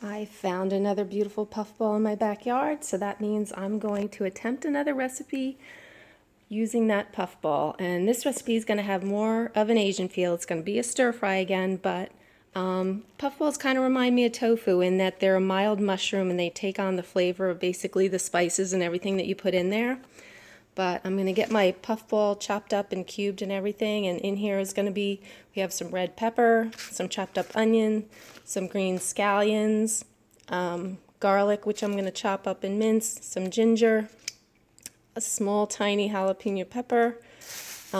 I found another beautiful puffball in my backyard, so that means I'm going to attempt another recipe using that puffball. And this recipe is going to have more of an Asian feel. It's going to be a stir fry again, but puffballs kind of remind me of tofu in that they're a mild mushroom and they take on the flavor of basically the spices and everything that you put in there. But I'm going to get my puffball chopped up and cubed and everything, and in here is going to be, we have some red pepper, some chopped up onion, some green scallions, garlic, which I'm going to chop up and mince, some ginger, a small tiny jalapeno pepper,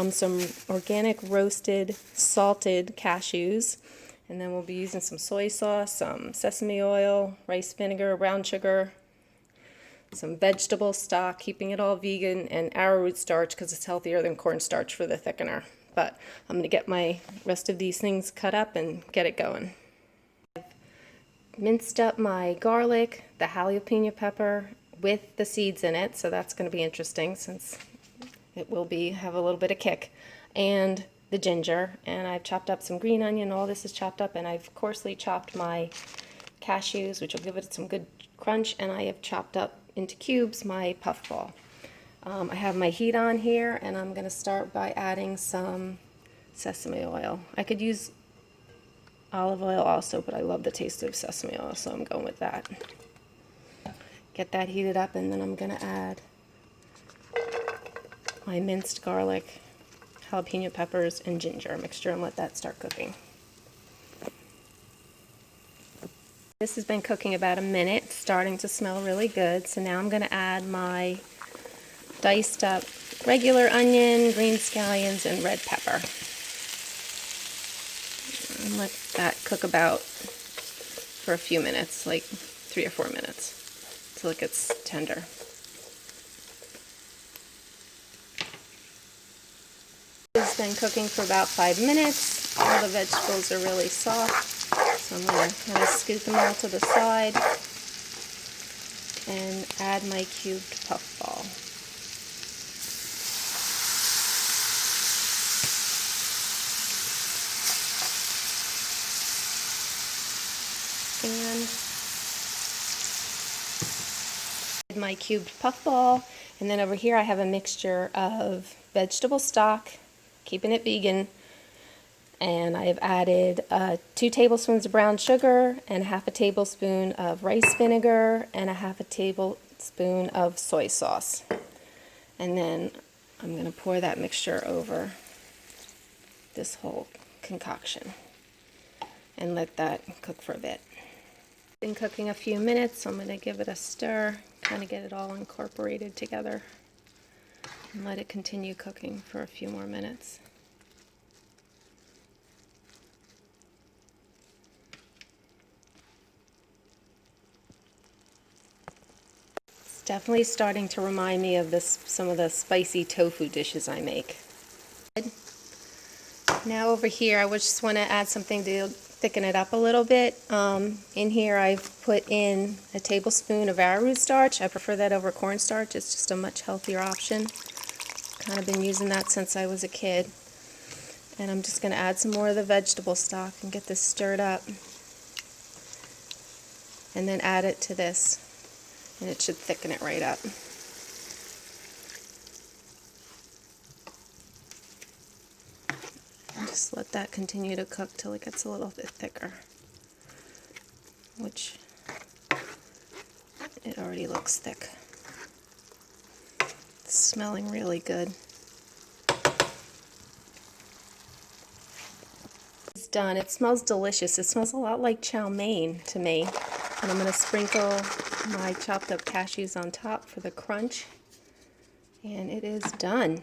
some organic roasted salted cashews, and then we'll be using some soy sauce, some sesame oil, rice vinegar, brown sugar, some vegetable stock, keeping it all vegan, and arrowroot starch because it's healthier than cornstarch for the thickener. But I'm going to get my rest of these things cut up and get it going. I've minced up my garlic, the jalapeno pepper with the seeds in it, so that's going to be interesting since it will have a little bit of kick, and the ginger, and I've chopped up some green onion. All this is chopped up, and I've coarsely chopped my cashews, which will give it some good crunch, and I have chopped up into cubes my puffball. I have my heat on here, and I'm going to start by adding some sesame oil. I could use olive oil also, but I love the taste of sesame oil, so I'm going with that. Get that heated up, and then I'm going to add my minced garlic, jalapeno peppers, and ginger mixture and let that start cooking. This has been cooking about a minute, starting to smell really good. So now I'm going to add my diced up regular onion, green scallions, and red pepper. And let that cook about for a few minutes, like 3 or 4 minutes, till it gets tender. It's been cooking for about 5 minutes. All the vegetables are really soft. So I'm going to kind of scoot them all to the side and add my cubed puffball. And my cubed puffball, and then over here I have a mixture of vegetable stock, keeping it vegan, and I have added 2 tablespoons of brown sugar and half a tablespoon of rice vinegar and a half a tablespoon of soy sauce. And then I'm going to pour that mixture over this whole concoction and let that cook for a bit. Been cooking a few minutes, so I'm going to give it a stir, kind of get it all incorporated together, and let it continue cooking for a few more minutes. Definitely starting to remind me of some of the spicy tofu dishes I make. Now over here I just want to add something to thicken it up a little bit. In here I've put in a tablespoon of arrowroot starch. I prefer that over cornstarch. It's just a much healthier option. Kind of been using that since I was a kid. And I'm just going to add some more of the vegetable stock and get this stirred up. And then add it to this. And it should thicken it right up. And just let that continue to cook till it gets a little bit thicker, which it already looks thick. It's smelling really good. It's done. It smells delicious. It smells a lot like chow mein to me. And I'm going to sprinkle my chopped up cashews on top for the crunch. And it is done.